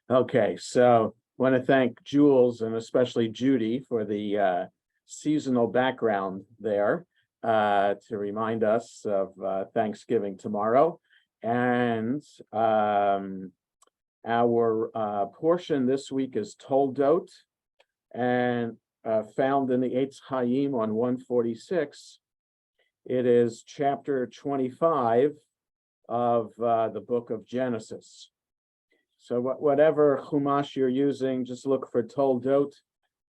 Okay, so I want to thank Jules and especially Judy for the seasonal background there to remind us of Thanksgiving tomorrow. And our portion this week is Toldot and found in the Eitz Chaim on 146. It is chapter 25 of the book of Genesis. So whatever Chumash you're using, just look for Toldot.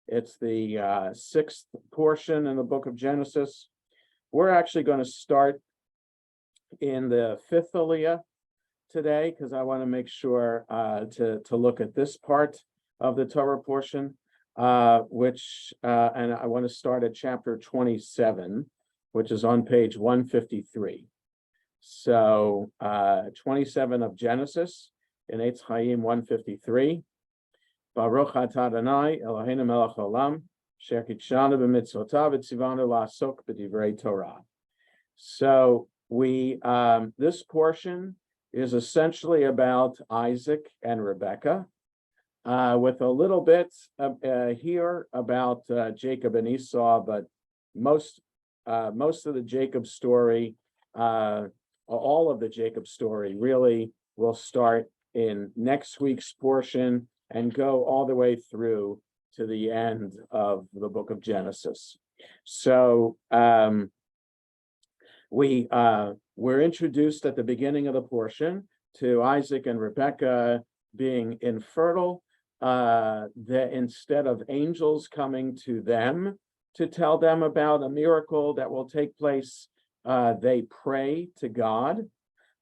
It's the sixth portion in the book of Genesis. We're actually going to start in the fifth aliyah today because I want to make sure to look at this part of the Torah portion, and I want to start at chapter 27, which is on page 153. So 27 of Genesis in Eitz Chaim 153. Baruch atah Adonai Eloheinu melech haolam, asher kitshanu b'mitzvotav v'tzivanu la'asok b'divrei Torah. So this portion is essentially about Isaac and Rebekah, with a little bit here about Jacob and Esau, but most of the Jacob story, all of the Jacob story, really will start in next week's portion and go all the way through to the end of the book of Genesis. So we're introduced at the beginning of the portion to Isaac and Rebekah being infertile. That instead of angels coming to them to tell them about a miracle that will take place, they pray to God,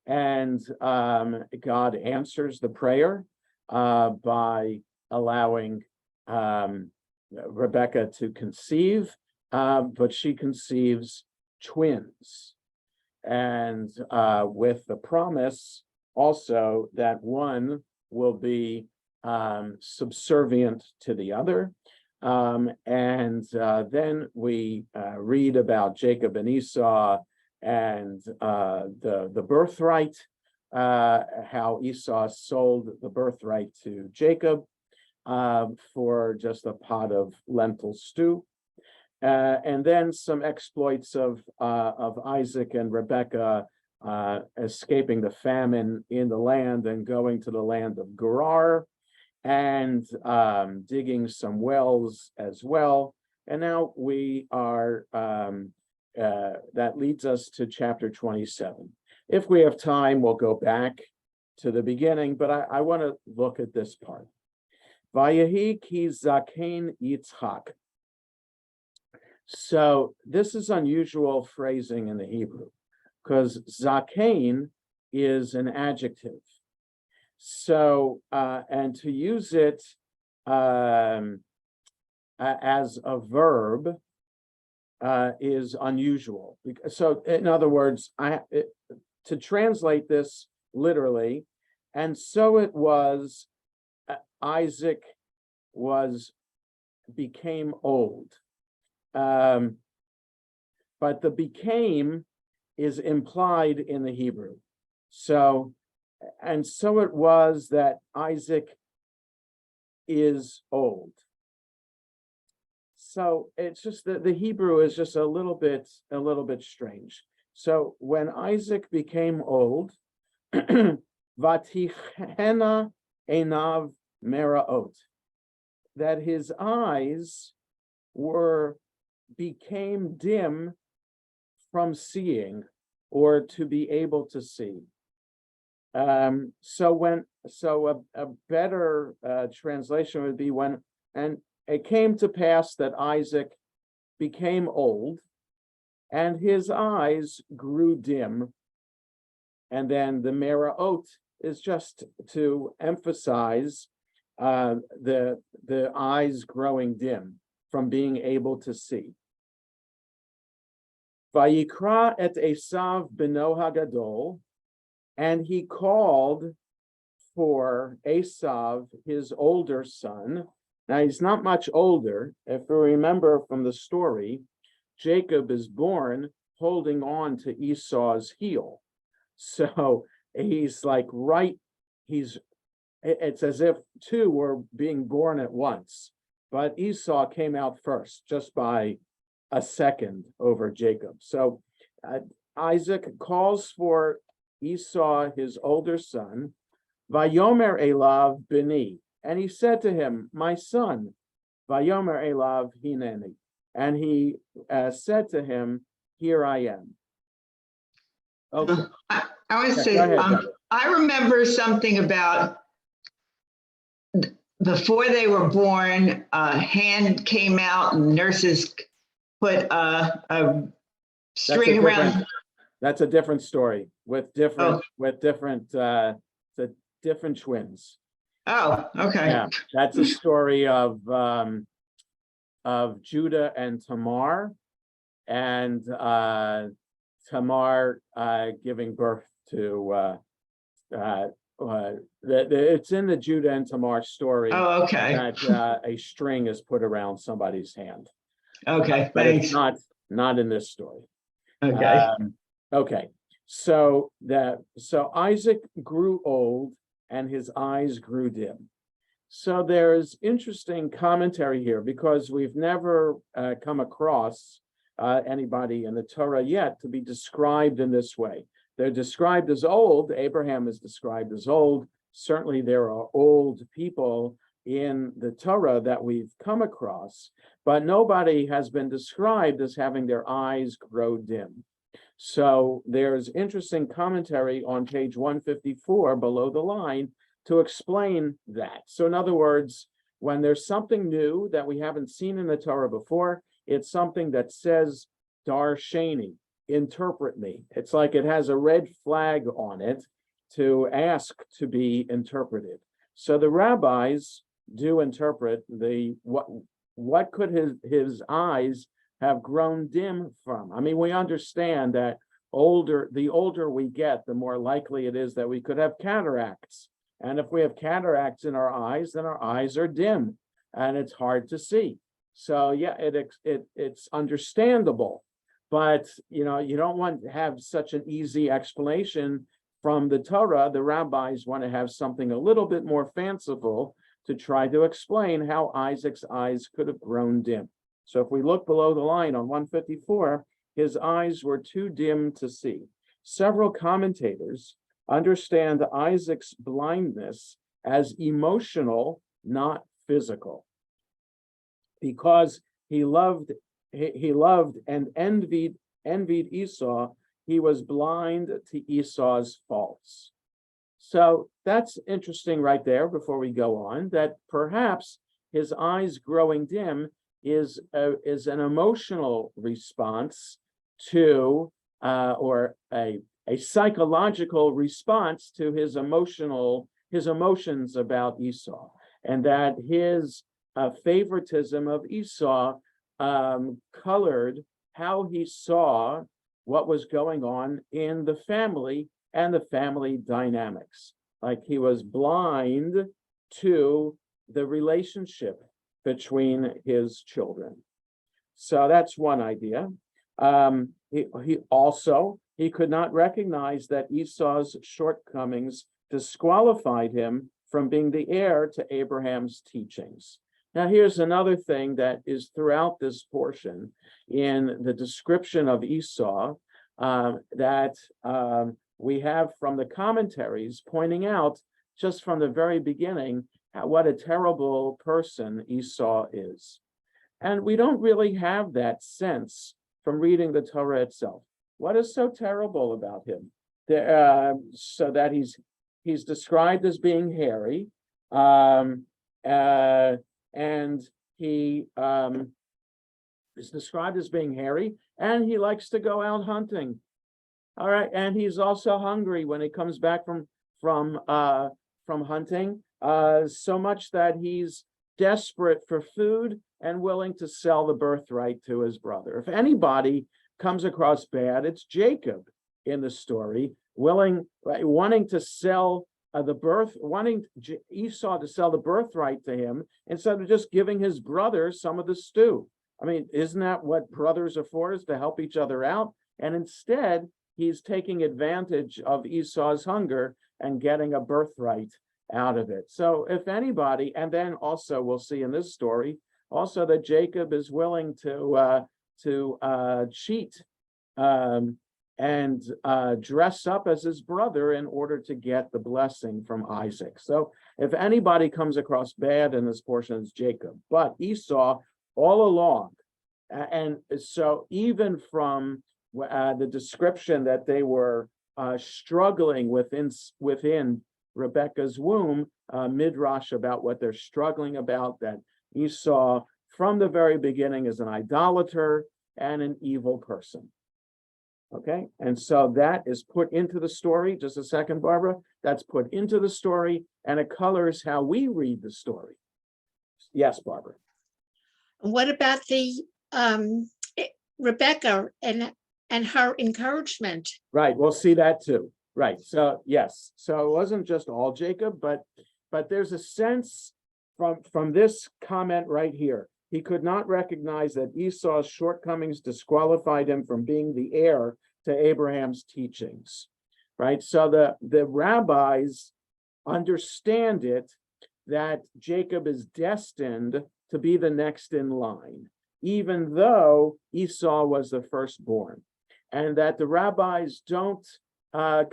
and God answers the prayer by allowing Rebekah to conceive, but she conceives twins, and with the promise also that one will be subservient to the other. Then we read about Jacob and Esau and the birthright, how Esau sold the birthright to Jacob for just a pot of lentil stew. And then some exploits of Isaac and Rebekah escaping the famine in the land and going to the land of Gerar, and digging some wells as well. And now we are, that leads us to chapter 27. If we have time, we'll go back to the beginning, but I want to look at this part. Vayehi ki zaken Yitzchak. So this is unusual phrasing in the Hebrew, because zaken is an adjective. So, and to use it as a verb is unusual. So, in other words, to translate this literally, and so it was, Isaac became old. But the became is implied in the Hebrew. So, and so it was that Isaac is old. So it's just that the Hebrew is just a little bit strange. So when Isaac became old, Vatichena enav meraot, that his eyes became dim from seeing, or to be able to see. So a better translation would be and it came to pass that Isaac became old and his eyes grew dim. And then the meraot is just to emphasize the eyes growing dim from being able to see. Vayikra et Esav beno hagadol, and he called for Esav, his older son. Now, he's not much older. If we remember from the story, Jacob is born holding on to Esau's heel. So he's like it's as if two were being born at once, but Esau came out first just by a second over Jacob. So Isaac calls for Esau, his older son, Vayomer Elav Bini, and he said to him, my son, Vayomer Elav Hineni, and he said to him, here I am. Okay. I would Yeah, say, go ahead, Deborah. I remember something about before they were born, a hand came out and nurses put a string around. That's a different story with different the different twins. Oh, okay. Yeah, that's a story of Judah and Tamar, and Tamar giving birth to it's in the Judah and Tamar story. Oh, okay. That a string is put around somebody's hand. Okay, but thanks. It's not in this story. Okay. Okay. So Isaac grew old and his eyes grew dim. So there's interesting commentary here because we've never come across anybody in the Torah yet to be described in this way. They're described as old. Abraham is described as old. Certainly there are old people in the Torah that we've come across, but nobody has been described as having their eyes grow dim. So there's interesting commentary on page 154 below the line to explain that. So in other words, when there's something new that we haven't seen in the Torah before, it's something that says Darshani, interpret me. It's like it has a red flag on it to ask to be interpreted. So the rabbis do interpret what could his eyes have grown dim from. I mean, we understand that the older we get, the more likely it is that we could have cataracts. And if we have cataracts in our eyes, then our eyes are dim and it's hard to see. So yeah, it's understandable, but you don't want to have such an easy explanation from the Torah. The rabbis want to have something a little bit more fanciful to try to explain how Isaac's eyes could have grown dim. So if we look below the line on 154, his eyes were too dim to see. Several commentators understand Isaac's blindness as emotional, not physical. Because he loved and envied Esau, he was blind to Esau's faults. So that's interesting right there before we go on, that perhaps his eyes growing dim is an emotional response to or a psychological response to his emotions about Esau, and that his favoritism of Esau colored how he saw what was going on in the family and the family dynamics. Like he was blind to the relationship between his children. So that's one idea. He could not recognize that Esau's shortcomings disqualified him from being the heir to Abraham's teachings. Now, here's another thing that is throughout this portion in the description of Esau that we have from the commentaries pointing out just from the very beginning what a terrible person Esau is. And we don't really have that sense from reading the Torah itself. What is so terrible about him? So that he's described as being hairy, and he is described as being hairy, and he likes to go out hunting. All right, and he's also hungry when he comes back from hunting, so much that he's desperate for food and willing to sell the birthright to his brother. If anybody comes across bad, it's Jacob in the story, wanting to sell wanting Esau to sell the birthright to him instead of just giving his brother some of the stew. I mean, isn't that what brothers are for, is to help each other out? And instead, he's taking advantage of Esau's hunger and getting a birthright out of it. So if anybody, and then also we'll see in this story also that Jacob is willing to cheat and dress up as his brother in order to get the blessing from Isaac. So if anybody comes across bad in this portion, it's Jacob. But Esau all along, and so even from the description that they were struggling within Rebekah's womb, midrash about what they're struggling about, that Esau from the very beginning is an idolater and an evil person. Okay, and so that is put into the story. Just a second, Barbara. That's put into the story, and it colors how we read the story. Yes, Barbara. What about the Rebecca and her encouragement? Right, we'll see that too. Right, so yes, so it wasn't just all Jacob, but there's a sense from this comment right here. He could not recognize that Esau's shortcomings disqualified him from being the heir to Abraham's teachings, right? So the rabbis understand it that Jacob is destined to be the next in line, even though Esau was the firstborn, and that the rabbis don't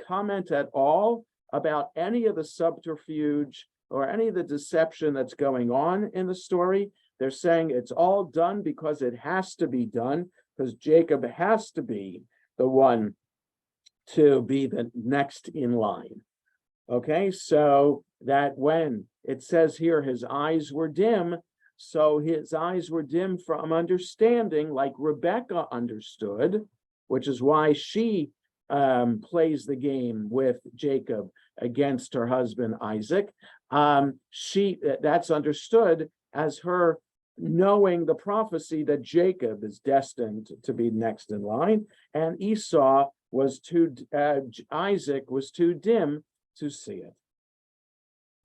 comment at all about any of the subterfuge or any of the deception that's going on in the story. They're saying it's all done because it has to be done, because Jacob has to be the one to be the next in line. Okay, so that when it says here his eyes were dim, so his eyes were dim from understanding, like Rebecca understood, which is why she plays the game with Jacob against her husband Isaac. That's understood as her knowing the prophecy that Jacob is destined to be next in line, and Esau was Isaac was too dim to see it.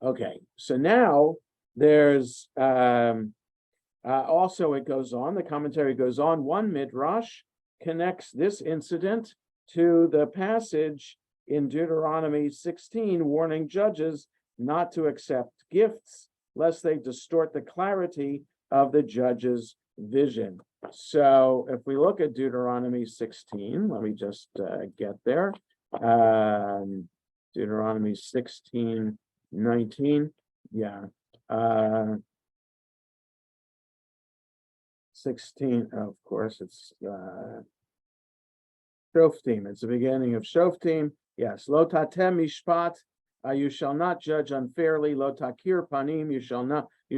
Okay, so now there's also, it goes on, the commentary goes on, one midrash connects this incident to the passage in Deuteronomy 16 warning judges not to accept gifts lest they distort the clarity of the judge's vision. So if we look at Deuteronomy 16, let me just get there. Deuteronomy 16:19, yeah. 16, of course, it's Shoftim. It's the beginning of Shoftim. Yes, Lo tatem mishpat, you shall not judge unfairly. Lo takir panim, you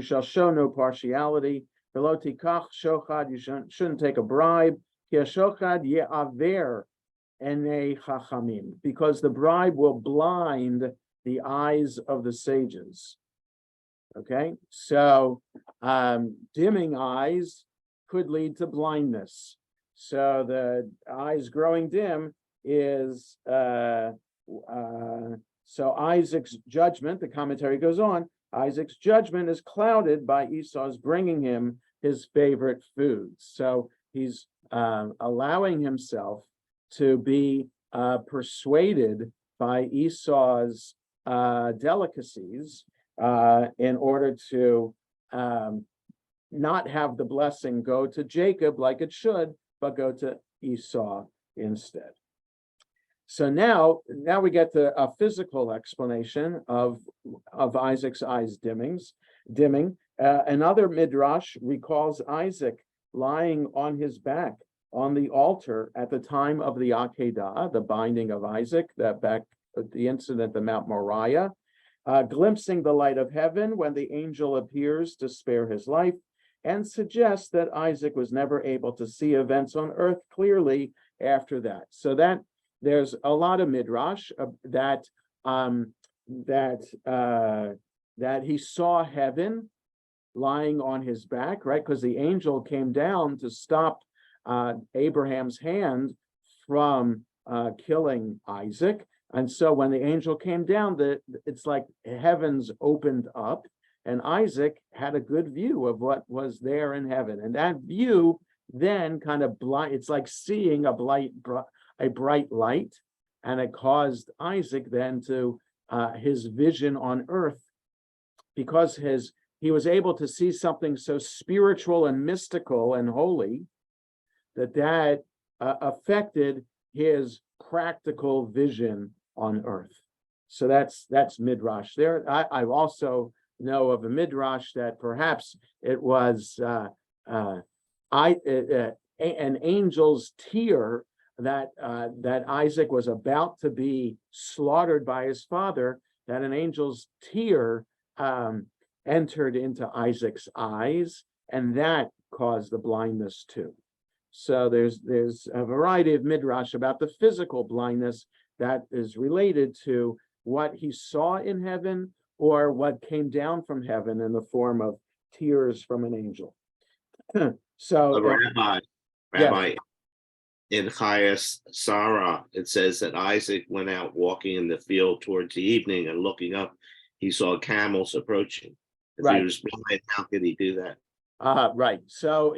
shall show no partiality. Velo tikach shochad, you shouldn't take a bribe. Ki shochad ye'aver enei chachamim, because the bribe will blind the eyes of the sages. Okay, so dimming eyes could lead to blindness. So the eyes growing dim is so Isaac's judgment, the commentary goes on, Isaac's judgment is clouded by Esau's bringing him his favorite foods. So he's allowing himself to be persuaded by Esau's delicacies in order to not have the blessing go to Jacob like it should, but go to Esau instead. So now we get to a physical explanation of Isaac's eyes dimming. Another midrash recalls Isaac lying on his back on the altar at the time of the Akedah, the binding of Isaac, the incident at Mount Moriah, glimpsing the light of heaven when the angel appears to spare his life, and suggests that Isaac was never able to see events on earth clearly after that. So that there's a lot of midrash that he saw heaven lying on his back, right? Because the angel came down to stop Abraham's hand from killing Isaac. And so when the angel came down, it's like heavens opened up, and Isaac had a good view of what was there in heaven. And that view then kind of it's like seeing a bright light, and it caused Isaac then to his vision on earth, because he was able to see something so spiritual and mystical and holy that affected his practical vision on earth. So that's midrash there. I also know of a midrash that perhaps it was an angel's tear that Isaac was about to be slaughtered by his father, that an angel's tear entered into Isaac's eyes, and that caused the blindness too. So there's a variety of midrash about the physical blindness that is related to what he saw in heaven or what came down from heaven in the form of tears from an angel. So, Rabbi, in Chayas Sarah, it says that Isaac went out walking in the field towards the evening, and looking up, he saw camels approaching. If right. he was blind, how could he do that? Right. So,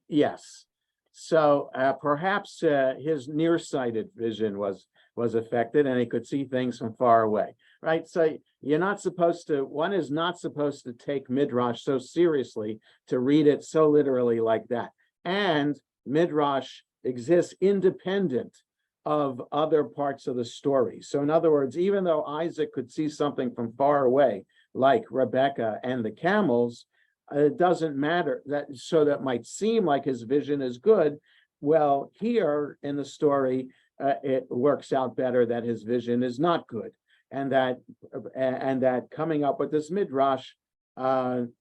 yes. So perhaps his nearsighted vision was affected, and he could see things from far away. Right. So one is not supposed to take midrash so seriously, to read it so literally like that. And midrash exists independent of other parts of the story. So in other words, even though Isaac could see something from far away, like Rebecca and the camels, it doesn't matter that might seem like his vision is good. Well, here in the story, it works out better that his vision is not good, and that coming up with this midrash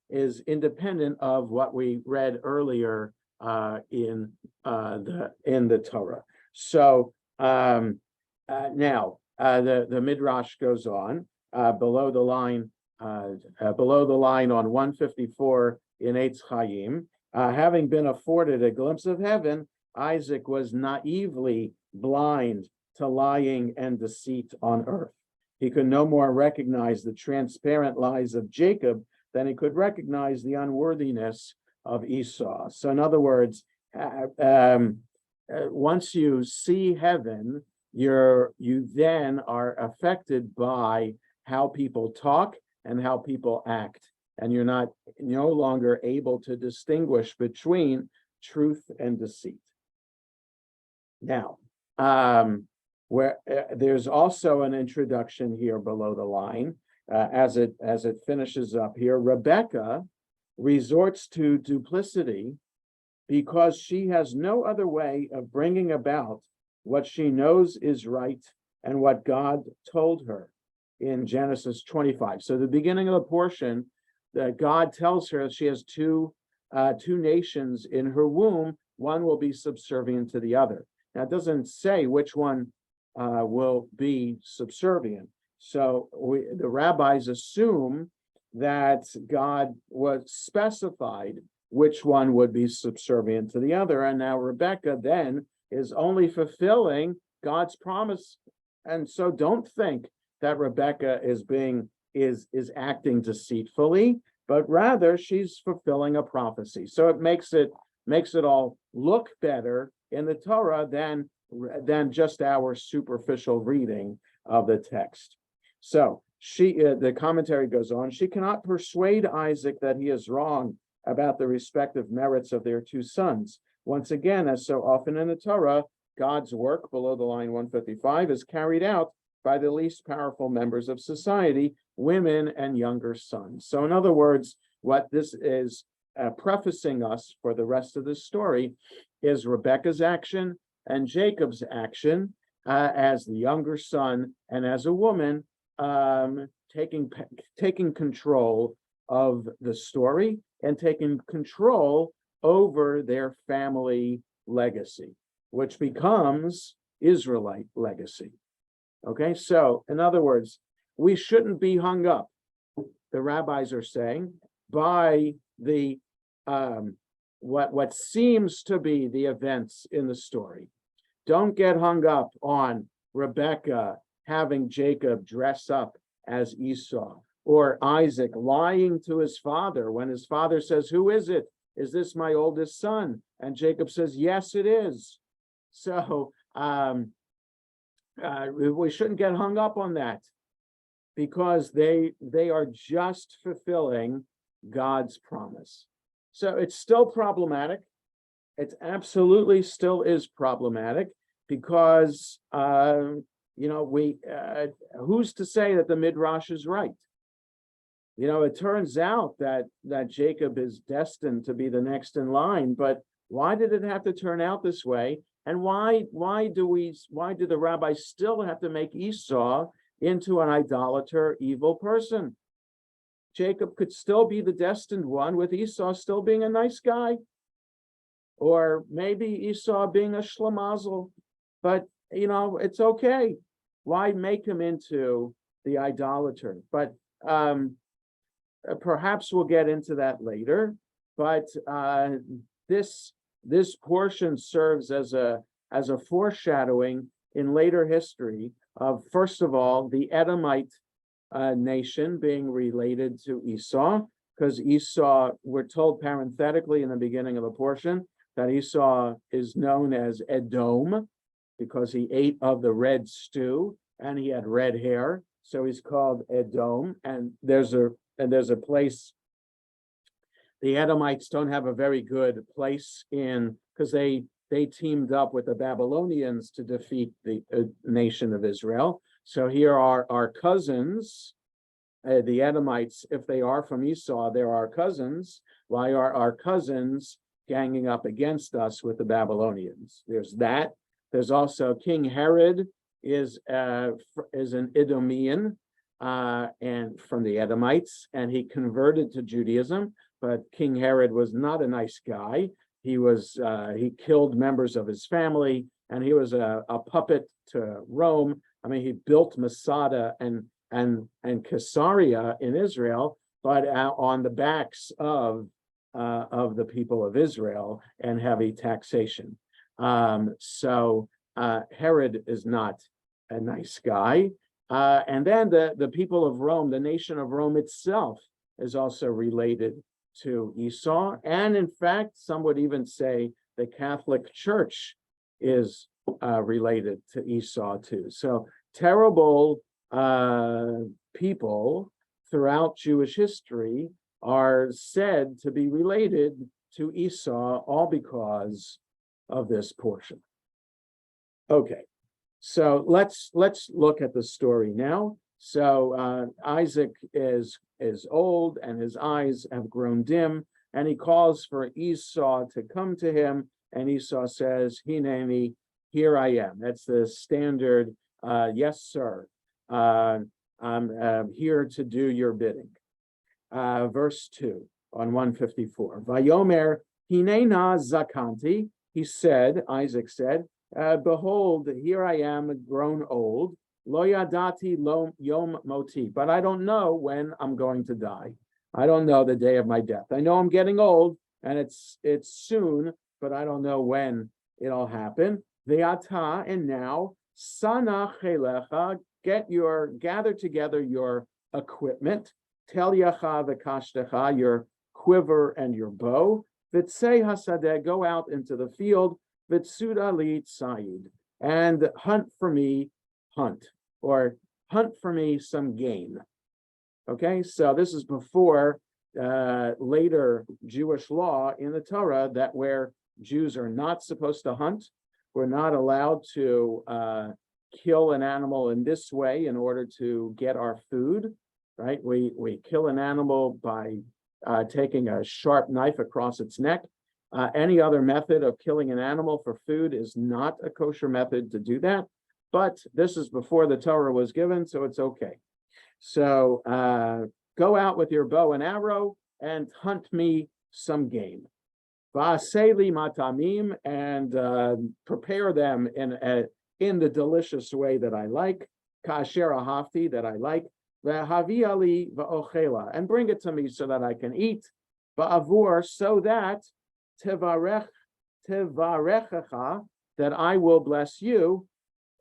is independent of what we read earlier in the Torah. So now the midrash goes on below the line on 154 in Eitz Chaim. Having been afforded a glimpse of heaven, Isaac was naively blind to lying and deceit on earth. He could no more recognize the transparent lies of Jacob than he could recognize the unworthiness of Esau. So in other words, once you see heaven, you then are affected by how people talk and how people act, and you're no longer able to distinguish between truth and deceit. Now, there's also an introduction here below the line as it finishes up here. Rebecca resorts to duplicity because she has no other way of bringing about what she knows is right and what God told her in Genesis 25. So the beginning of the portion, that God tells her she has two nations in her womb. One will be subservient to the other. Now, it doesn't say which one will be subservient. So the rabbis assume that God was specified which one would be subservient to the other. And now Rebecca then is only fulfilling God's promise. And so don't think that Rebecca is acting deceitfully, but rather she's fulfilling a prophecy. So it makes it all look better in the Torah than just our superficial reading of the text. So the commentary goes on. She cannot persuade Isaac that he is wrong about the respective merits of their two sons. Once again, as so often in the Torah, God's work below the line 155 is carried out by the least powerful members of society, women and younger sons. So in other words, what this is prefacing us for the rest of the story is Rebecca's action and Jacob's action as the younger son and as a woman taking control of the story and taking control over their family legacy, which becomes Israelite legacy. Okay, so in other words, we shouldn't be hung up, the rabbis are saying, by the what seems to be the events in the story. Don't get hung up on Rebecca having Jacob dress up as Esau, or Isaac lying to his father when his father says, "Who is it? Is this my oldest son?" And Jacob says, "Yes, it is." So we shouldn't get hung up on that. because they are just fulfilling God's promise. So it's still problematic. It absolutely still is problematic because who's to say that the Midrash is right? It turns out that Jacob is destined to be the next in line, but why did it have to turn out this way? And why do the rabbis still have to make Esau into an idolater, evil person? Jacob could still be the destined one, with Esau still being a nice guy, or maybe Esau being a schlemazel. But it's okay. Why make him into the idolater? But perhaps we'll get into that later. But this portion serves as a foreshadowing in later history of, first of all, the Edomite nation being related to Esau, because Esau, we're told parenthetically in the beginning of the portion that Esau is known as Edom because he ate of the red stew and he had red hair, so he's called Edom. And there's a place, the Edomites don't have a very good place because they teamed up with the Babylonians to defeat the nation of Israel. So here are our cousins, the Edomites. If they are from Esau, they're our cousins. Why are our cousins ganging up against us with the Babylonians? There's that. There's also King Herod is an Edomian and from the Edomites, and he converted to Judaism. But King Herod was not a nice guy. He killed members of his family, and he was a puppet to Rome. I mean, he built Masada and Caesarea in Israel, but on the backs of the people of Israel and heavy taxation. So Herod is not a nice guy. And then the people of Rome, the nation of Rome itself, is also related to Esau. And in fact, some would even say the Catholic Church is related to Esau too. So terrible people throughout Jewish history are said to be related to Esau, all because of this portion. Okay, so let's look at the story now. So Isaac is old and his eyes have grown dim, and he calls for Esau to come to him, and Esau says, "Hineni, here I am." That's the standard, yes, sir. I'm here to do your bidding. Verse 2 on 154. Vayomer hinena zakanti. He said, Isaac said, behold, here I am grown old. Lo yadati lo yom moti. But I don't know when I'm going to die. I don't know the day of my death. I know I'm getting old and it's soon, but I don't know when it'll happen. Ve'ata, and now, sana chelecha, gather together your equipment. Tel yacha v'kashtecha, your quiver and your bow. V'tzei hasadeh, go out into the field. V'tsuda li tzayid, and hunt for me some game. Okay, so this is before later Jewish law in the Torah, that where Jews are not supposed to hunt. We're not allowed to kill an animal in this way in order to get our food, right? We kill an animal by taking a sharp knife across its neck. Any other method of killing an animal for food is not a kosher method to do that. But this is before the Torah was given, so it's okay. So go out with your bow and arrow and hunt me some game. Va'aseli matamim, and prepare them in the delicious way that I like. Kasher ahavti, that I like. V'havi ali va'ochela, and bring it to me so that I can eat. Va'avur, so that tevarechecha, that I will bless you.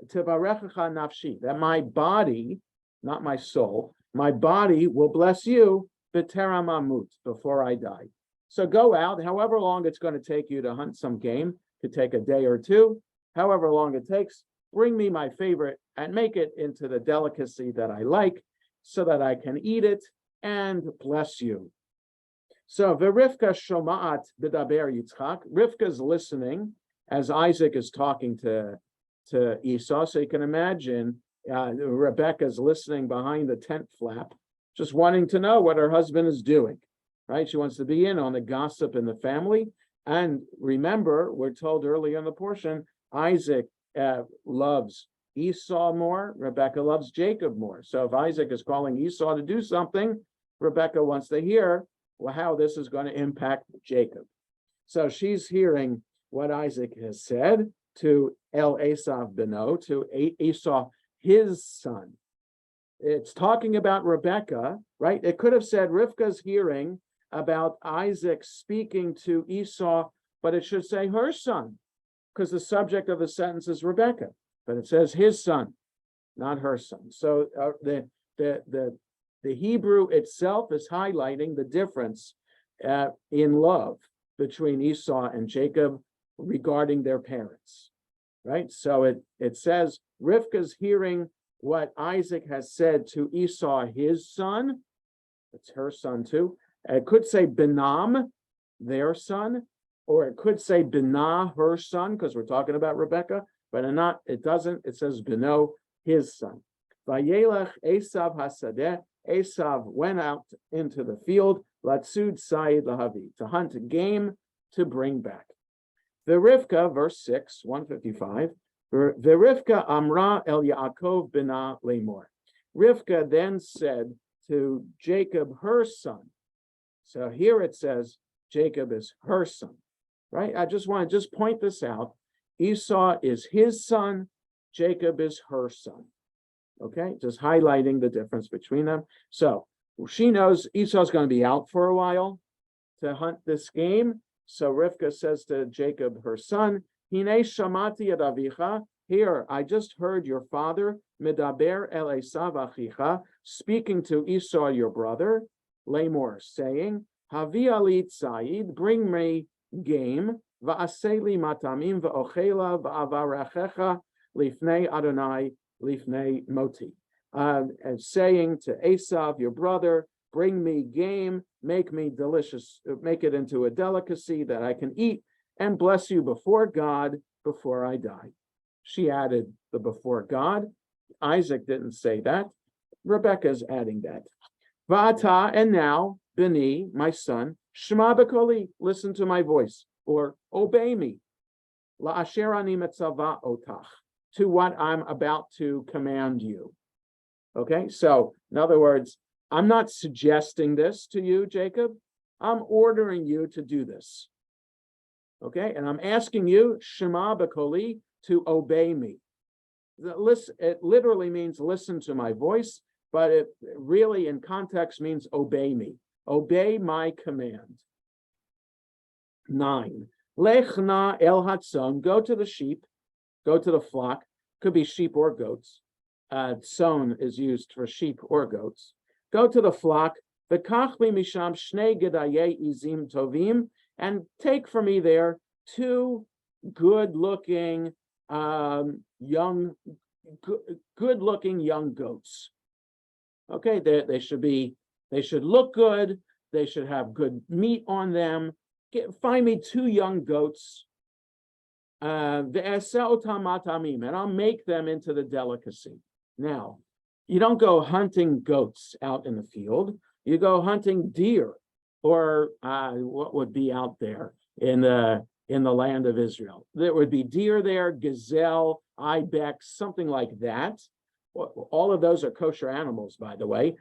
Tevarechecha nafshi, that my body, not my soul, my body will bless you. B'terem amut, before I die. So go out, however long it's going to take you to hunt some game, could take a day or two, however long it takes, bring me my favorite and make it into the delicacy that I like. so that I can eat it and bless you. So Rivka shoma'at b'daber Yitzchak. Rivka's listening as Isaac is talking to Esau. So you can imagine Rebecca's listening behind the tent flap, just wanting to know what her husband is doing, right? She wants to be in on the gossip in the family. And remember, we're told earlier in the portion, Isaac loves Esau more, Rebecca loves Jacob more. So if Isaac is calling Esau to do something, Rebecca wants to hear how this is going to impact Jacob. So she's hearing what Isaac has said to El Esav Beno, to Esau, his son. It's talking about Rebecca, right? It could have said Rivka's hearing about Isaac speaking to Esau, but it should say her son, because the subject of the sentence is Rebecca, but it says his son, not her son. So the Hebrew itself is highlighting the difference in love between Esau and Jacob regarding their parents, right? So it says Rivka's hearing what Isaac has said to Esau, his son. It's her son too. It could say Benam, their son, or it could say Binah, her son, because we're talking about Rebecca, but it doesn't. It says Beno, his son. Vayelech Esav hasadeh. Esav went out into the field, Latsud Said Lahavi, to hunt game to bring back. The Rivka, verse 6, 155, the Rivka Amra El Yaakov Bina Lemor. Rivka then said to Jacob, her son. So here it says Jacob is her son, right? I just want to point this out. Esau is his son, Jacob is her son. Okay, just highlighting the difference between them. So she knows Esau's going to be out for a while to hunt this game. So Rivka says to Jacob, her son, Hine shamati ad avicha. Here, I just heard your father, Medaber el Esav achicha, speaking to Esau, your brother, Lamor, saying, Havi ali tzayid, bring me game, va'aseli matamim va'ochela va'avarachecha lifnei Adonai lifnei moti. And saying to Esav, your brother, bring me game, make me delicious, make it into a delicacy that I can eat and bless you before God before I die. She added the before God. Isaac didn't say that. Rebecca's adding that. Va'ata, and now, Beni, my son, Shema b'koli, listen to my voice, or obey me. La'asher ani metzava otach, to what I'm about to command you. Okay, so in other words, I'm not suggesting this to you, Jacob. I'm ordering you to do this. Okay, and I'm asking you, Shema b'koli, to obey me. It literally means listen to my voice, but it really in context means obey me. Obey my command. 9. Lech na el hatzon, go to the sheep, go to the flock, could be sheep or goats. Tzon is used for sheep or goats. Go to the flock, v'kach li misham shnei gedayei izim tovim, and take for me there 2 good-looking good-looking young goats. Okay, they should look good. They should have good meat on them. Find me 2 young goats. And I'll make them into the delicacy. Now, you don't go hunting goats out in the field. You go hunting deer, or what would be out there in the land of Israel. There would be deer there, gazelle, ibex, something like that. All of those are kosher animals, by the way.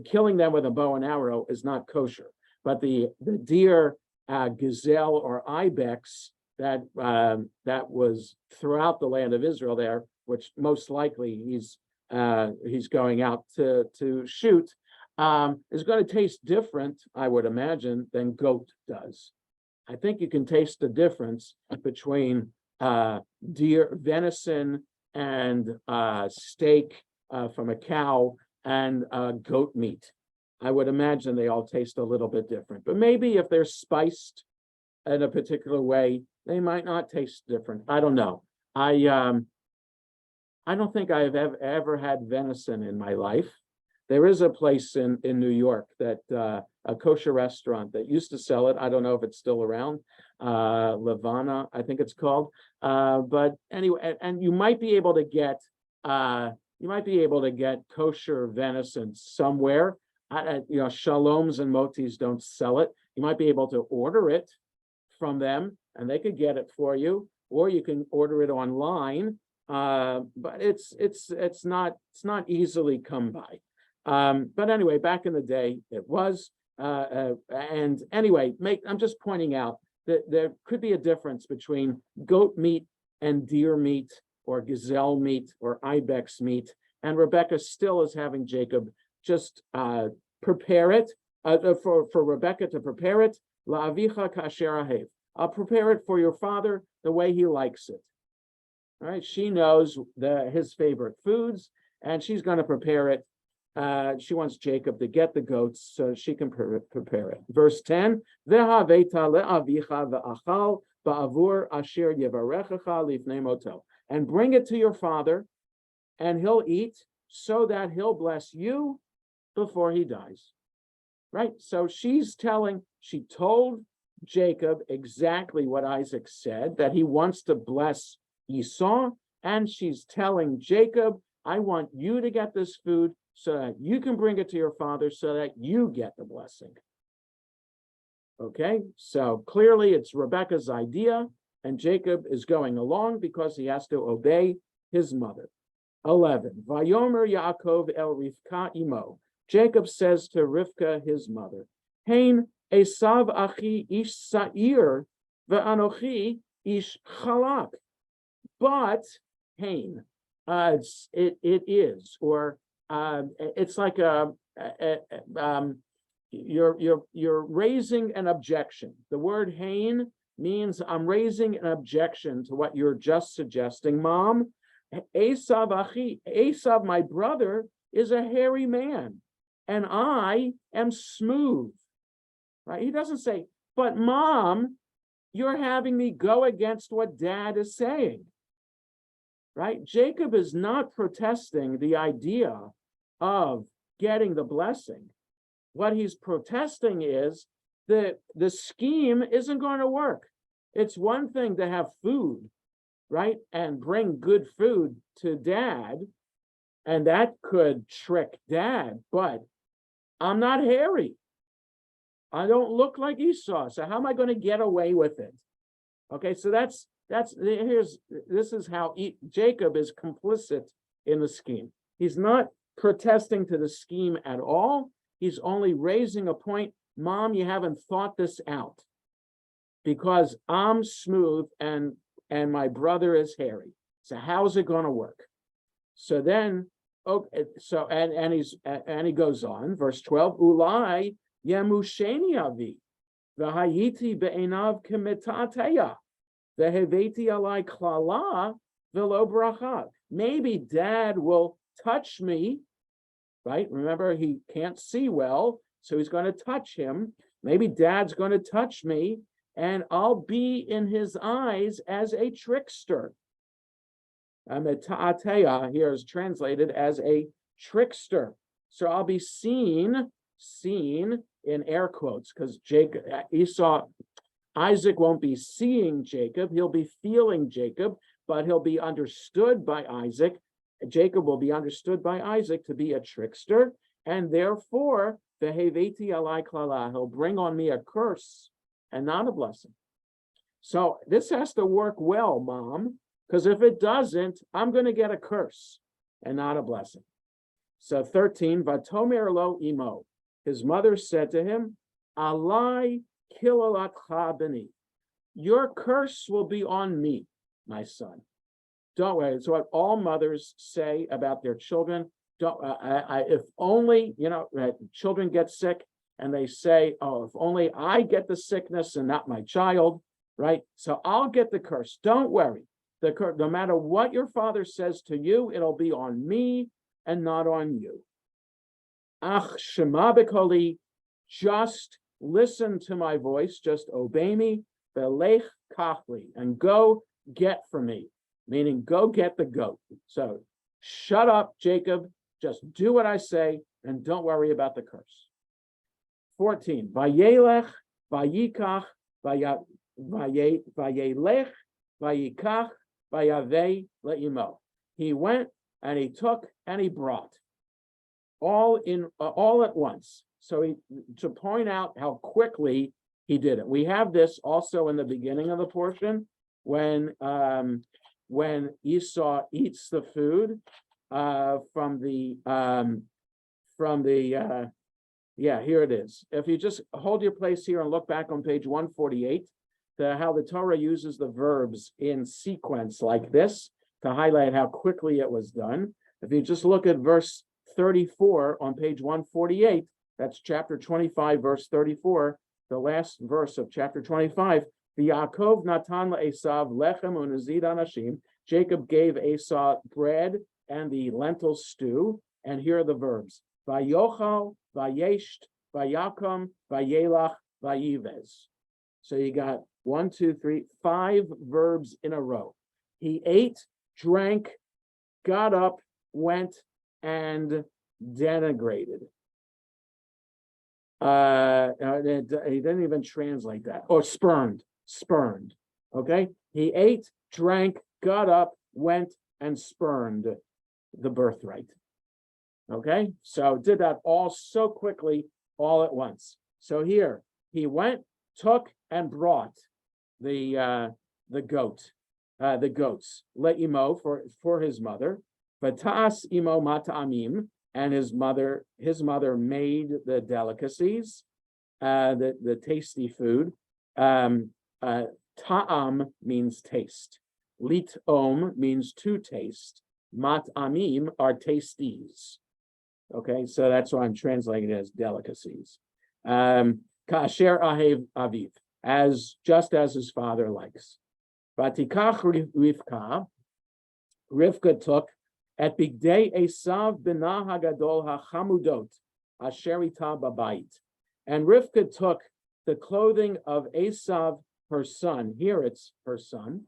Killing them with a bow and arrow is not kosher, but the deer, gazelle, or ibex that was throughout the land of Israel there, which most likely he's going out to shoot, is going to taste different, I would imagine, than goat does. I think you can taste the difference between deer venison and steak from a cow and goat meat. I would imagine they all taste a little bit different, but maybe if they're spiced in a particular way, they might not taste different. I don't know. I don't think I've ever had venison in my life. There is a place in New York that a kosher restaurant that used to sell it. I don't know if it's still around. Levana, I think it's called. But anyway, and you might be able to get kosher venison somewhere. Shalom's and Moti's don't sell it. You might be able to order it from them, and they could get it for you, or you can order it online. But it's not easily come by. But anyway, back in the day, it was. And anyway, I'm just pointing out that there could be a difference between goat meat and deer meat, or gazelle meat, or ibex meat. And Rebecca still is having Jacob just prepare it for Rebecca to prepare it. La'avicha kasher ahev. I'll prepare it for your father the way he likes it. All right, she knows his favorite foods, and she's going to prepare it. She wants Jacob to get the goats so she can prepare it. Verse 10, Ve'haveta le'avicha ve'achal ba'avur asher yevarechecha lifnei moto. And bring it to your father, and he'll eat, so that he'll bless you before he dies. Right? So she told Jacob exactly what Isaac said, that he wants to bless Esau, and she's telling Jacob, I want you to get this food so that you can bring it to your father so that you get the blessing. Okay, so clearly it's Rebecca's idea, and Jacob is going along because he has to obey his mother. 11, Vayomer Yaakov el Rivka imo. Jacob says to Rivka, his mother, Hein Esav achi ish sa'ir ve'anochi ish chalak. But Hein, it is, or it's like you're raising an objection. The word Hein means I'm raising an objection to what you're just suggesting, Mom. Esav, my brother, is a hairy man, and I am smooth. Right? He doesn't say, but Mom, you're having me go against what Dad is saying. Right? Jacob is not protesting the idea of getting the blessing. What he's protesting is that the scheme isn't going to work. It's one thing to have food, right? And bring good food to Dad, and that could trick Dad, but I'm not hairy. I don't look like Esau, so how am I going to get away with it? Okay, so this is how Jacob is complicit in the scheme. He's not protesting to the scheme at all. He's only raising a point. Mom, you haven't thought this out, because I'm smooth and my brother is hairy. So how's it going to work? So then, okay, so and he goes on, verse 12. Ulai yemusheni avi v'hayiti be'enav kemitateya v'heveti alai klala v'lo bracha. Maybe Dad will touch me, right? Remember, he can't see well, so he's going to touch him. Maybe Dad's going to touch me, and I'll be in his eyes as a trickster. Meta'ateya here is translated as a trickster. So I'll be seen in air quotes, because Isaac won't be seeing Jacob, he'll be feeling Jacob, but he'll be understood by Isaac. Jacob will be understood by Isaac to be a trickster, and therefore, v'heveti alai klala, he'll bring on me a curse and not a blessing. So this has to work well, Mom, because if it doesn't, I'm going to get a curse and not a blessing. So 13, vatomer lo imo. His mother said to him, Alai kilalatcha b'ni. Your curse will be on me, my son. Don't worry. It's what all mothers say about their children. If only, children get sick and they say, oh, if only I get the sickness and not my child, right? So I'll get the curse. Don't worry. No matter what your father says to you, it'll be on me and not on you. Ach shema b'koli, just listen to my voice, just obey me, velech kachli, and go get for me, meaning go get the goat. So shut up, Jacob, just do what I say And don't worry about the curse. 14. Vayelech, vayikach, vayelech, vayikach, vayavei le'imo. He went and he took and he brought all at once. So to point out how quickly he did it. We have this also in the beginning of the portion when Esau eats the food here it is. If you just hold your place here and look back on page 148, how the Torah uses the verbs in sequence like this to highlight how quickly it was done. If you just look at verse 34 on page 148, that's chapter 25, verse 34, the last verse of chapter 25. Yaakov natan Esav lechem unazid anashim. Jacob gave Esau bread and the lentil stew. And here are the verbs: Vayochal, Vayesht, Vayakom, Vayelach, Vayivez. So you got 1, 2, 3, 5 verbs in a row. He ate, drank, got up, went, and denigrated. He didn't even translate that. Or spurned. Okay? He ate, drank, got up, went, and spurned the birthright. Okay? So did that all so quickly, all at once. So here, he went, took, and brought the goats, le'imo for his mother, v'tas imo mata'amim, and his mother made the delicacies, the tasty food. Ta'am means taste. Lit'om means to taste. Mat'amim are tasties. Okay, so that's why I'm translating it as delicacies. Ka'asher ahev aviv, just as his father likes. Vatikach Rivka took at bigdei Esav b'na hagadol hachamudot asher ita babayit, and Rivka took the clothing of Esav, her son. Here it's her son,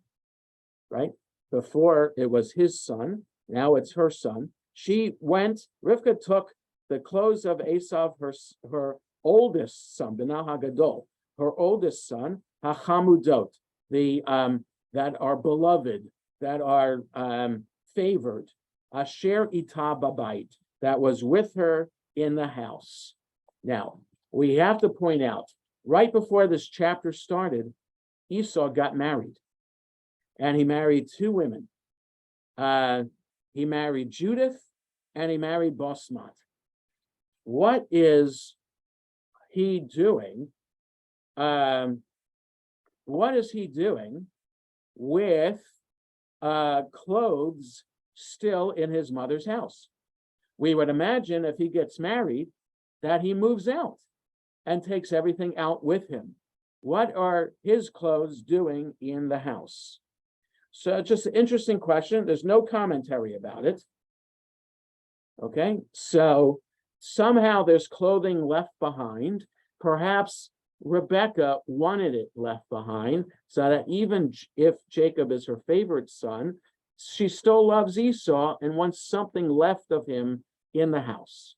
right? Before it was his son, now it's her son. Rivka took the clothes of Esav, her oldest son, b'na hagadol, her oldest son, hachamudot, that are beloved, that are favored, asher ita babayit, that was with her in the house. Now, we have to point out, right before this chapter started, Esau got married, and he married 2 women. He married Judith, and he married Basmat. What is he doing? What is he doing with clothes still in his mother's house? We would imagine if he gets married that he moves out and takes everything out with him. What are his clothes doing in the house? So just an interesting question. There's no commentary about it. Okay, so somehow there's clothing left behind. Perhaps Rebecca wanted it left behind so that even if Jacob is her favorite son, she still loves Esau and wants something left of him in the house,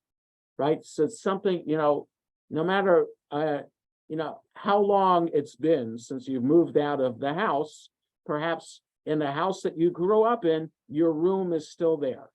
right? So it's something, no matter, how long it's been since you've moved out of the house, perhaps in the house that you grew up in, your room is still there,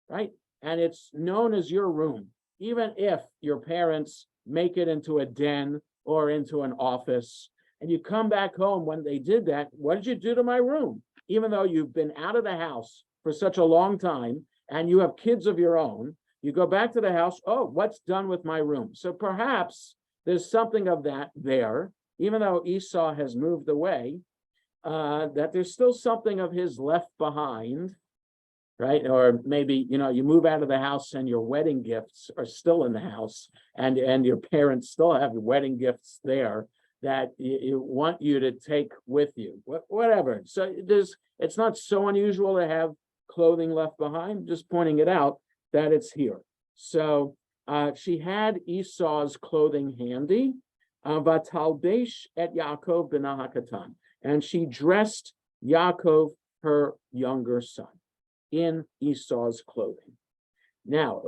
right? And it's known as your room, even if your parents make it into a den or into an office, and you come back home when they did that, what did you do to my room? Even though you've been out of the house for such a long time and you have kids of your own, you go back to the house, oh, what's done with my room? So perhaps there's something of that there, even though Esau has moved away, that there's still something of his left behind, right? Or maybe, you move out of the house and your wedding gifts are still in the house and your parents still have wedding gifts there that you want you to take with you, whatever. So it's not so unusual to have clothing left behind, just pointing it out that it's here. So she had Esau's clothing handy, Vatalbesh et Yaakov b'na hakatan, and she dressed Yaakov, her younger son, in Esau's clothing. Now,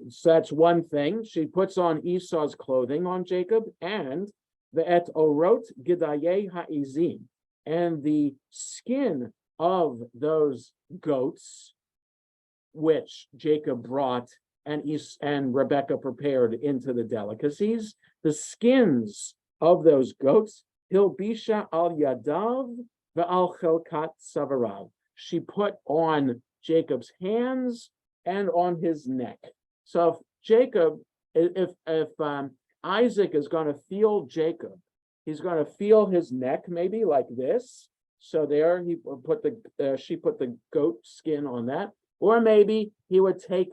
so that's one thing. She puts on Esau's clothing on Jacob, and the et orot gidaye ha'izim, and the skin of those goats, which Jacob brought and Rebecca prepared into the delicacies, the skins of those goats, hilbisha al yadav ve'al chelkat savarav. She put on Jacob's hands and on his neck. So if Isaac is going to feel Jacob, he's going to feel his neck maybe like this. So there she put the goat skin on that, or maybe he would take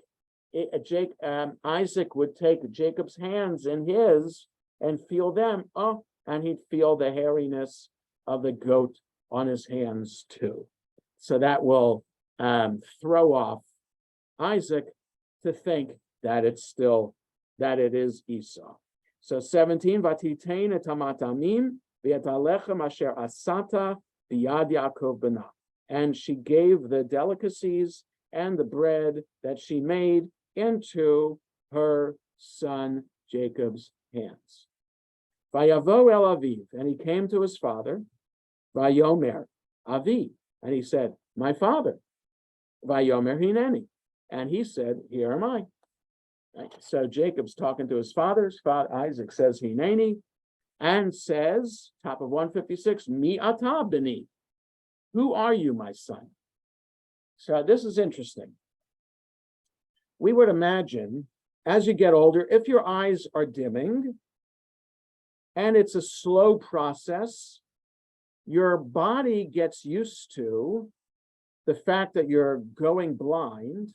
Isaac would take Jacob's hands in his and feel them. Oh, and he'd feel the hairiness of the goat on his hands too. So that will throw off Isaac to think that it is Esau. So 17, Vatitain et hamatamim v'et halechem asher asata biyad Yaakov bena. And she gave the delicacies and the bread that she made into her son Jacob's hands. Vayavo el aviv, and he came to his father. Vayomer avi, and he said, my father. Vayomer hineni, and he said, here am I. Right? So Jacob's talking to his father. Isaac says hineni, and says, top of 156, mi ata beni, who are you, my son? So this is interesting. We would imagine, as you get older, if your eyes are dimming, and it's a slow process, your body gets used to the fact that you're going blind,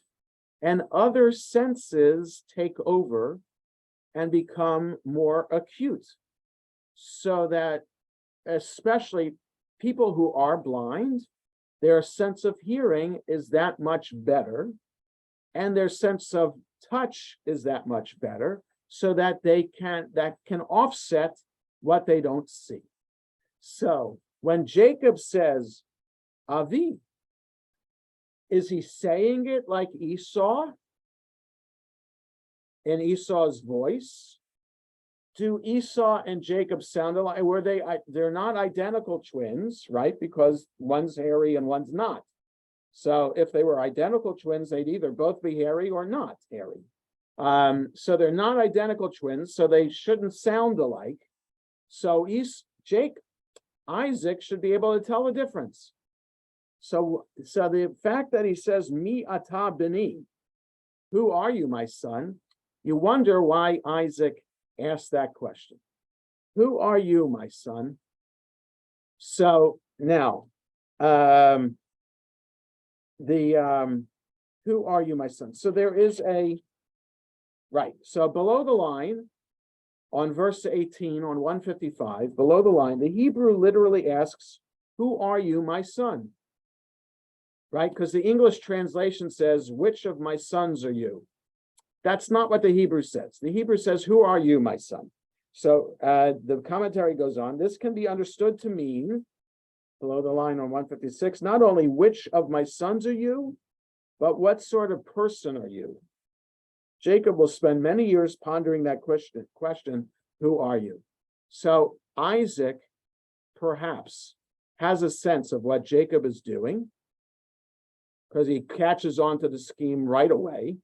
and other senses take over and become more acute. So that especially people who are blind, their sense of hearing is that much better, and their sense of touch is that much better, so that that can offset what they don't see. So when Jacob says Avi, is he saying it like Esau, in Esau's voice? Do Esau and Jacob sound alike? They're not identical twins, right? Because one's hairy and one's not. So if they were identical twins, they'd either both be hairy or not hairy. So they're not identical twins, so they shouldn't sound alike. So Isaac should be able to tell the difference. So the fact that he says, mi ata beni, who are you, my son? You wonder why Isaac asked that question. Who are you, my son? So now, who are you, my son? So there is right. So below the line, on verse 18, on 155, below the line, the Hebrew literally asks, who are you, my son? Right? Because the English translation says, which of my sons are you? That's not what the Hebrew says. The Hebrew says, who are you, my son? So the commentary goes on, this can be understood to mean, below the line on 156, not only which of my sons are you, but what sort of person are you? Jacob will spend many years pondering that question, who are you? So Isaac perhaps has a sense of what Jacob is doing, because he catches on to the scheme right away.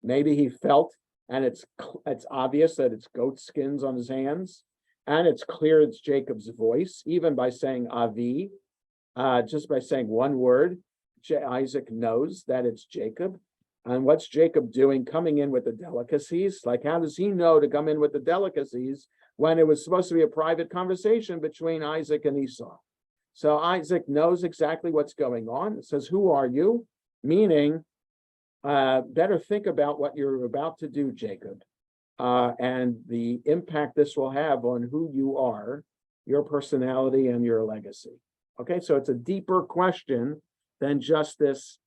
Maybe he felt, and it's obvious that it's goat skins on his hands, and it's clear it's Jacob's voice, even by saying Avi, just by saying one word, Isaac knows that it's Jacob. And what's Jacob doing coming in with the delicacies? Like, how does he know to come in with the delicacies when it was supposed to be a private conversation between Isaac and Esau? So Isaac knows exactly what's going on. It says, who are you? Meaning, better think about what you're about to do, Jacob, and the impact this will have on who you are, your personality, and your legacy. Okay, so it's a deeper question than just this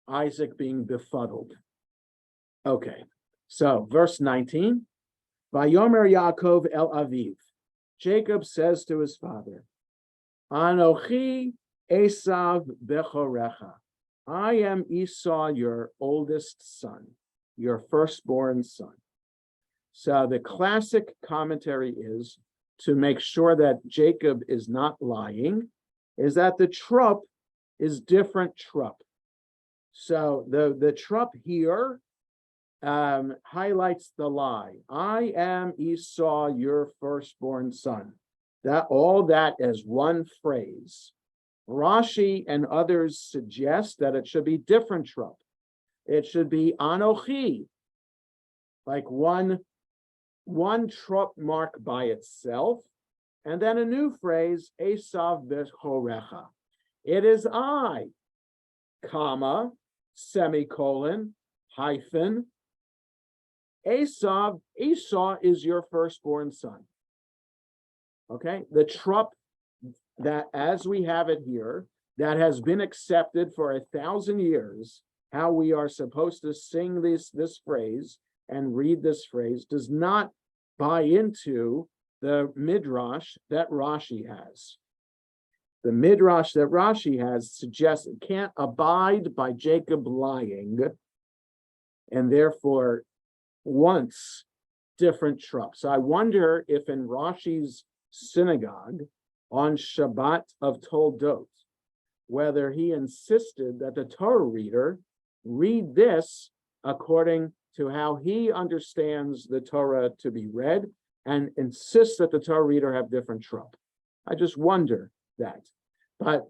Isaac being befuddled. Okay, so verse 19, Vayomer Yaakov el Aviv. Jacob says to his father, Anochi Esav bechorecha. I am Esau, your oldest son, your firstborn son. So the classic commentary is to make sure that Jacob is not lying, is that the trup is different trup. So the trup here highlights the lie. I am Esau, your firstborn son. That all that as one phrase. Rashi and others suggest that it should be different trup. It should be Anochi, like one trup mark by itself, and then a new phrase, Esav Bechorecha. It is I, comma, semicolon, hyphen, Esau is your firstborn son. Okay, the trup that, as we have it here, that has been accepted for 1,000 years, how we are supposed to sing this phrase and read this phrase, does not buy into the midrash that Rashi has. The midrash that Rashi has suggests it can't abide by Jacob lying, and therefore wants different trups. So I wonder if in Rashi's synagogue on Shabbat of Toldot, whether he insisted that the Torah reader read this according to how he understands the Torah to be read, and insists that the Torah reader have different trup. I just wonder that. But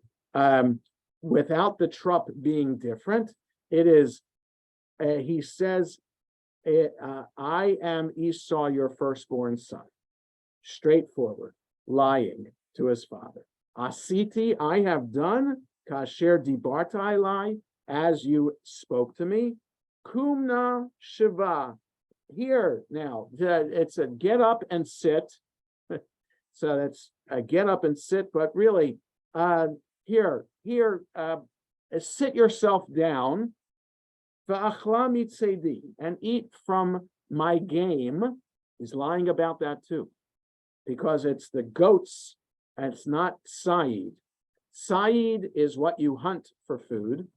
without the trup being different, it is, he says, I am Esau, your firstborn son. Straightforward, lying to his father. Asiti, I have done, kasher dibarta I lie, as you spoke to me. Kumna shiva. Here now, it's a get up and sit. So that's a get up and sit, but really, here, sit yourself down, and eat from my game. He's lying about that too, because it's the goats, and it's not Saeed. Saeed is what you hunt for food.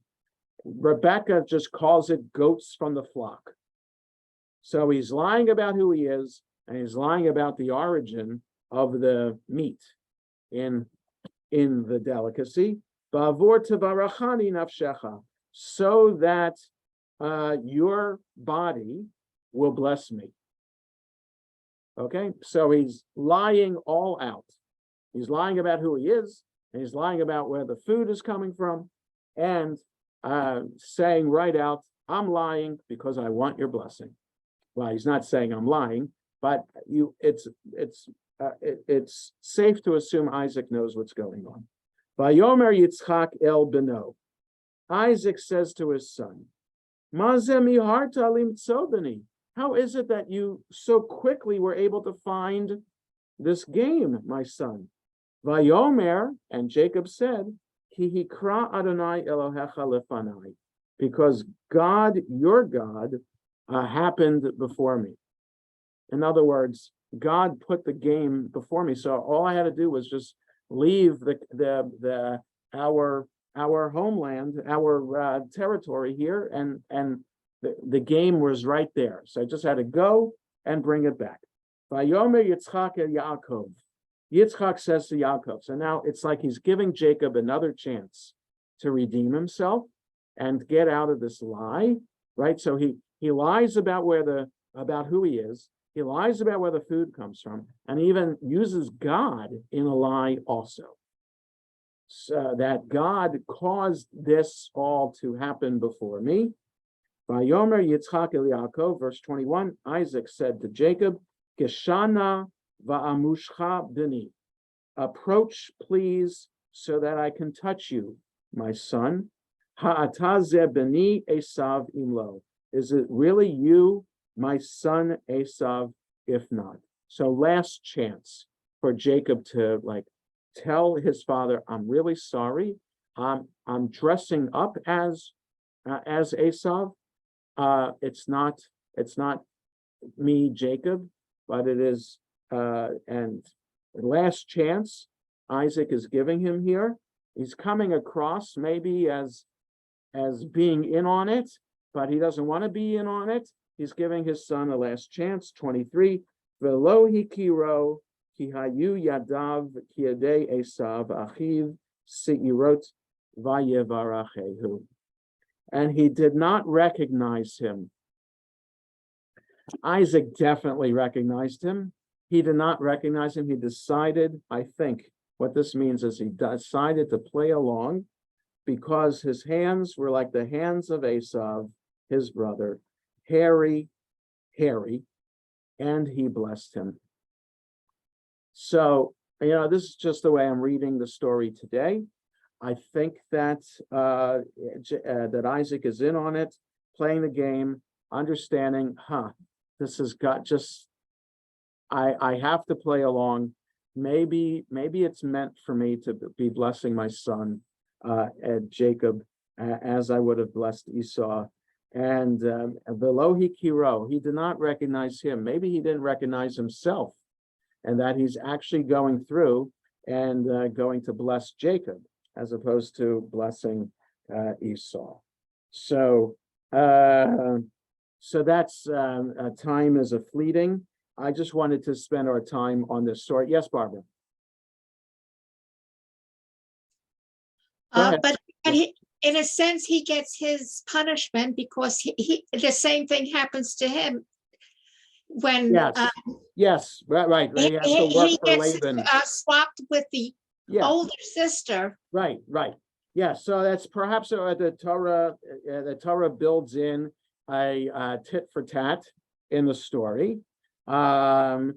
Rebecca just calls it goats from the flock. So he's lying about who he is, and he's lying about the origin of the meat in the delicacy. Ba'avor tevarachani nafshecha, so that your body will bless me. Okay, so he's lying all out. He's lying about who he is, and he's lying about where the food is coming from, and saying right out, I'm lying because I want your blessing. Well, he's not saying I'm lying, but it's safe to assume Isaac knows what's going on. Vayomer Yitzchak el beno. Isaac says to his son, Mazeh miharta limtzobani. How is it that you so quickly were able to find this game, my son? Vayomer, and Jacob said, Ki hikra Adonai Elohecha lefanai, because God, your God, happened before me. In other words, God put the game before me, so all I had to do was just leave our homeland, our territory here, and the game was right there. So I just had to go and bring it back. Vayomer Yitzchak el Yaakov. Yitzchak says to Yaakov. So now it's like he's giving Jacob another chance to redeem himself and get out of this lie, right? So he lies about about who he is. He lies about where the food comes from, and even uses God in a lie also. So that God caused this all to happen before me. Vayomer Yitzchak el Yaakov, verse 21, Isaac said to Jacob, Keshana va'amushcha b'ni. Approach, please, so that I can touch you, my son. Ha'ata ze b'ni Esav imlo. Is it really you, my son Esav, if not? So last chance for Jacob to tell his father, I'm really sorry. I'm dressing up as Esav. It's not me, Jacob, but it is, and the last chance Isaac is giving him here. He's coming across maybe as as being in on it, but he doesn't want to be in on it. He's giving his son a last chance. 23. Velo hikiro ki hayu yadav ki yadei Esav achiv seirot vayevarachehu. And he did not recognize him. Isaac definitely recognized him. He did not recognize him. He decided, I think, what this means is he decided to play along because his hands were like the hands of Esav, his brother, hairy, and he blessed him. So, this is just the way I'm reading the story today. I think that that Isaac is in on it, playing the game, understanding, this has got just, I have to play along. Maybe it's meant for me to be blessing my son, Jacob, as I would have blessed Esau. And below he did not recognize him. Maybe he didn't recognize himself, and that he's actually going through and going to bless Jacob as opposed to blessing Esau. So that's time is a fleeting. I just wanted to spend our time on this story. Yes, Barbara. Go ahead. But he, in a sense, he gets his punishment because he the same thing happens to him when Yes, right. He has to work for gets Laban. swapped with the older sister. Right. Yeah, so that's perhaps the Torah builds in a tit for tat in the story, and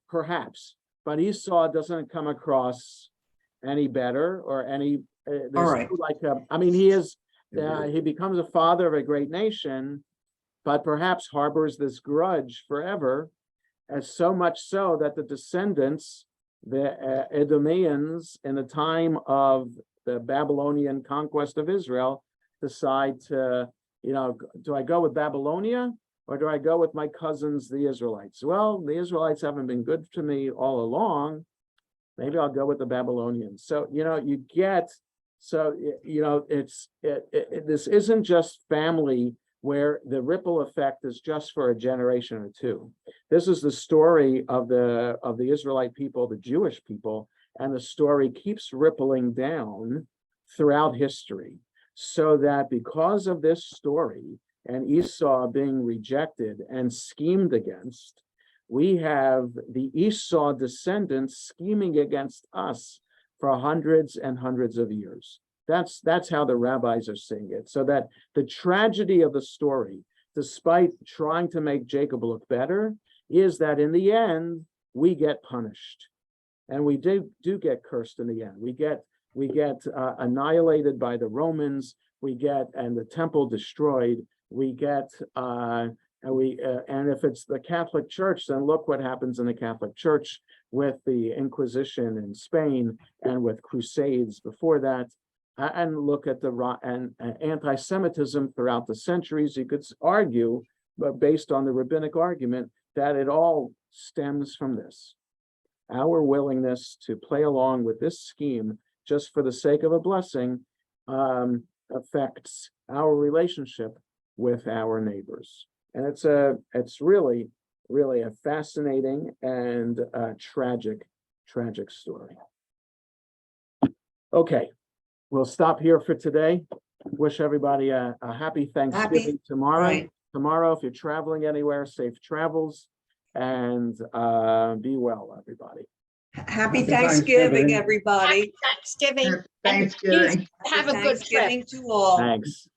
perhaps, but Esau doesn't come across any better or any. All right. He becomes a father of a great nation, but perhaps harbors this grudge forever, as so much so that the descendants, the Edomians, in the time of the Babylonian conquest of Israel, decide to, do I go with Babylonia or do I go with my cousins, the Israelites? Well, the Israelites haven't been good to me all along. Maybe I'll go with the Babylonians. So, this isn't just family where the ripple effect is just for a generation or two. This is the story of the Israelite people, the Jewish people, and the story keeps rippling down throughout history, so that because of this story and Esau being rejected and schemed against, we have the Esau descendants scheming against us for hundreds and hundreds of years. That's how the rabbis are seeing it. So that the tragedy of the story, despite trying to make Jacob look better, is that in the end, we get punished. And we do get cursed in the end. We get annihilated by the Romans, and the temple destroyed. And if it's the Catholic Church, then look what happens in the Catholic Church with the Inquisition in Spain and with Crusades before that. And look at the anti-Semitism throughout the centuries. You could argue, but based on the rabbinic argument, that it all stems from this. Our willingness to play along with this scheme just for the sake of a blessing affects our relationship with our neighbors. And it's really, really a fascinating and tragic story. Okay. We'll stop here for today. Wish everybody a happy Thanksgiving tomorrow. Right. Tomorrow, if you're traveling anywhere, safe travels, and be well, everybody. Happy Thanksgiving, everybody. Thanksgiving. Thanksgiving. Have a good trip. Thanksgiving to all. Thanks.